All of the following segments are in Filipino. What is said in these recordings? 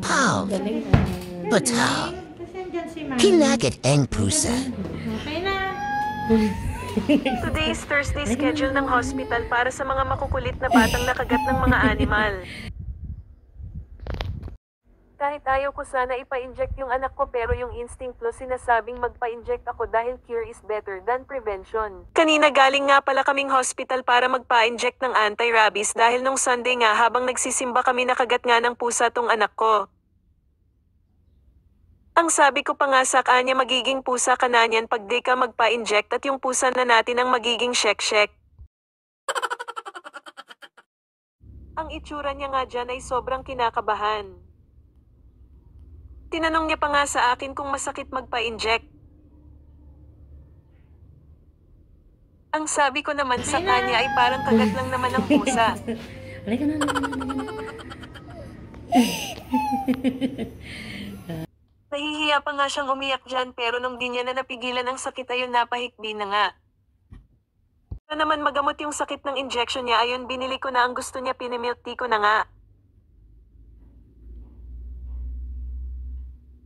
Pav, Galing na. Batal, Kasi andyan si Mami. Kinagat ang pusa. Okay na. Today is Thursday schedule ng hospital para sa mga makukulit na batang nakagat ng mga animal. Kahit ayaw ko sana ipa-inject yung anak ko pero yung instinct lo sinasabing magpa-inject ako dahil cure is better than prevention. Kanina galing nga pala kaming hospital para magpa-inject ng anti-rabies dahil nung Sunday nga habang nagsisimba kami nakagat nga ng pusa tong anak ko. Ang sabi ko pa nga sa kanya magiging pusa ka na niyan pag di ka magpa-inject at yung pusa na natin ang magiging shek-shek. Ang itsura niya nga dyan ay sobrang kinakabahan. Tinanong niya pa nga sa akin kung masakit magpa-inject. Ang sabi ko naman sa kanya ay parang kagat lang naman ng pusa. Halika na. Nahihiya pa nga siyang umiyak dyan pero nung di niya na napigilan ang sakit ayun napahikbi na nga. Para naman magamot yung sakit ng injection niya ayun binili ko na ang gusto niya pinimilk tea ko na nga.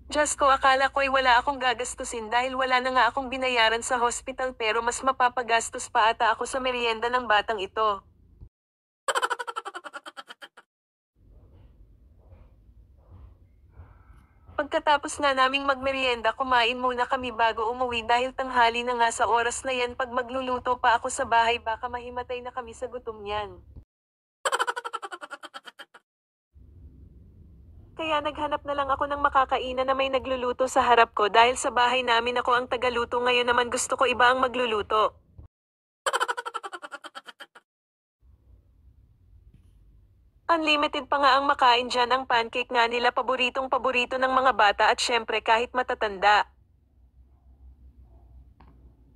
Diyos ko akala ko ay wala akong gagastusin dahil wala na nga akong binayaran sa hospital pero mas mapapagastos pa ata ako sa merienda ng batang ito. Pagkatapos na naming magmerienda kumain muna kami bago umuwi dahil tanghali na nga sa oras na yan pag magluluto pa ako sa bahay baka mahimatay na kami sa gutom niyan. Kaya naghanap na lang ako ng makakainan na may nagluluto sa harap ko dahil sa bahay namin ako ang tagaluto ngayon naman gusto ko iba ang magluluto. Unlimited pa nga ang makain dyan ang pancake nga nila paboritong-paborito ng mga bata at syempre kahit matatanda.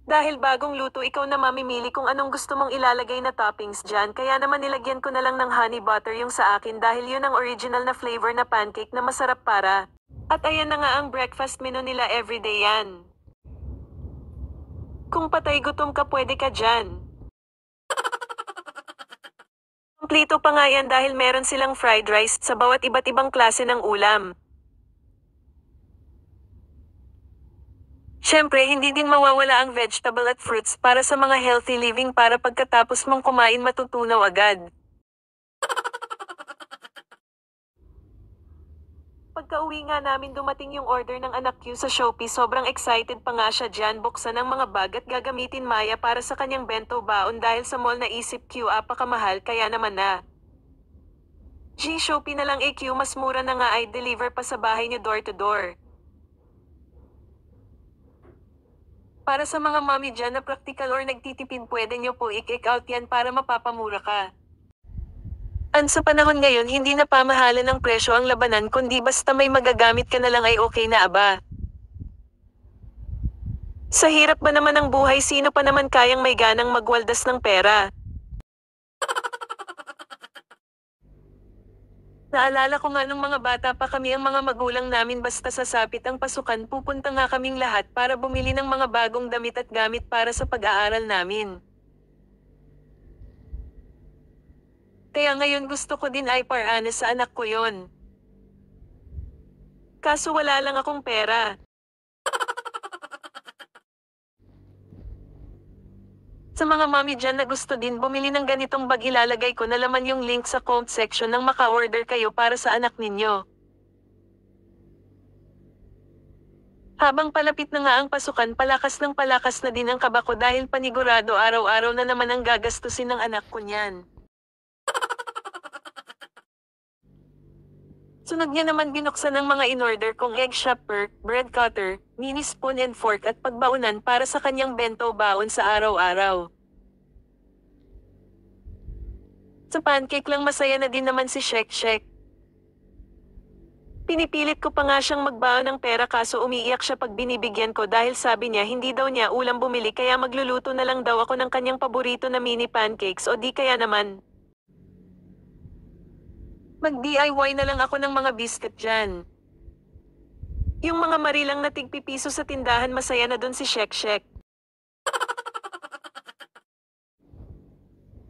Dahil bagong luto ikaw na mamimili kung anong gusto mong ilalagay na toppings dyan kaya naman nilagyan ko na lang ng honey butter yung sa akin dahil yun ang original na flavor na pancake na masarap para. At ayan na nga ang breakfast menu nila everyday yan. Kung patay gutom ka pwede ka dyan. Kompleto pa nga yan dahil meron silang fried rice sa bawat iba't ibang klase ng ulam. Siyempre, hindi din mawawala ang vegetable at fruits para sa mga healthy living para pagkatapos mong kumain matutunaw agad. Pagka-uwi nga namin dumating yung order ng anak Q sa Shopee sobrang excited pa nga siya dyan buksan ang mga bag at gagamitin Maya para sa kanyang bento baon dahil sa mall na isip Q apakamahal kaya naman na. Shopee na lang Q mas mura na nga ay deliver pa sa bahay niyo door to door. Para sa mga mommy dyan na practical or nagtitipid pwede nyo po i-kick out yan para mapapamura ka. Sa panahon ngayon hindi na pamahalan ng presyo ang labanan kundi basta may magagamit ka na lang ay okay na aba. Sa hirap ba naman ng buhay sino pa naman kayang may ganang magwaldas ng pera? Naalala ko nga nung mga bata pa kami ang mga magulang namin basta sasapit ang pasukan pupunta nga kaming lahat para bumili ng mga bagong damit at gamit para sa pag-aaral namin. Kaya ngayon gusto ko din ay parana sa anak ko yon. Kaso wala lang akong pera. Sa mga mommy dyan na gusto din bumili ng ganitong bag ilalagay ko na laman yung link sa comment section nang maka-order kayo para sa anak ninyo. Habang palapit na nga ang pasukan palakas na din ang kaba ko dahil panigurado araw-araw na naman ang gagastusin ng anak ko niyan. Sunod niya naman binuksan ng mga in-order kong egg shopper, bread cutter, mini spoon and fork at pagbaunan para sa kanyang bento baon sa araw-araw. Sa pancake lang masaya na din naman si Shek-Shek. Pinipilit ko pa nga siyang magbaon ng pera kaso umiiyak siya pag binibigyan ko dahil sabi niya hindi daw niya ulam bumili kaya magluluto na lang daw ako ng kanyang paborito na mini pancakes o di kaya naman. Mag-DIY na lang ako ng mga biscuit dyan. Yung mga marilang na tigpipiso sa tindahan masaya na dun si Shek-Shek.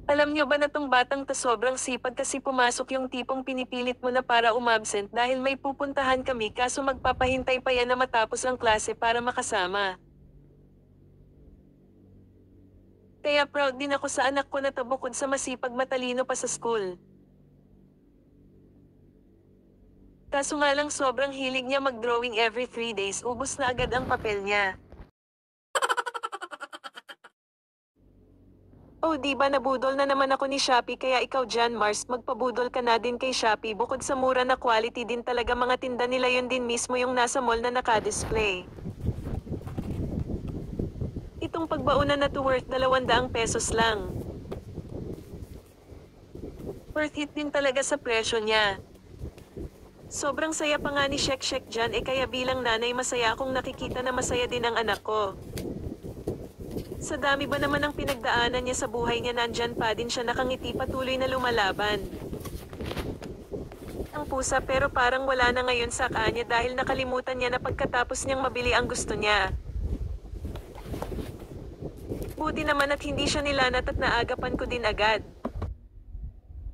Alam nyo ba na tong batang ta sobrang sipag kasi pumasok yung tipong pinipilit mo na para umabsent dahil may pupuntahan kami kaso magpapahintay pa yan na matapos ang klase para makasama. Kaya proud din ako sa anak ko na bukod sa masipag matalino pa sa school. Kaso nga lang sobrang hilig niya mag-drawing every 3 days, ubos na agad ang papel niya. Oh, di ba nabudol na naman ako ni Shopee kaya ikaw Jan Mars, magpabudol ka na din kay Shopee. Bukod sa mura na quality din talaga mga tinda nila, yun din mismo yung nasa mall na naka-display. Itong pagbaunan na to worth 200 pesos lang. Worth it din talaga sa presyo niya. Sobrang saya pa nga ni Shek dyan kaya bilang nanay masaya akong nakikita na masaya din ang anak ko. Sa dami ba naman ang pinagdaanan niya sa buhay niya, nandyan pa din siya nakangiti patuloy na lumalaban. Ang pusa pero parang wala na ngayon sa kanya dahil nakalimutan niya na pagkatapos niyang mabili ang gusto niya. Buti naman at hindi siya nilanat at naagapan ko din agad.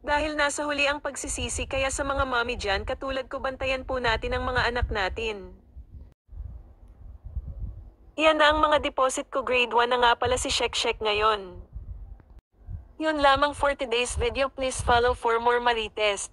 Dahil nasa huli ang pagsisisi kaya sa mga mommy dyan katulad ko bantayan po natin ang mga anak natin. Yan na ang mga deposit ko, grade 1 na nga pala si Shek ngayon. Yun lamang for today's video, please follow for more marites.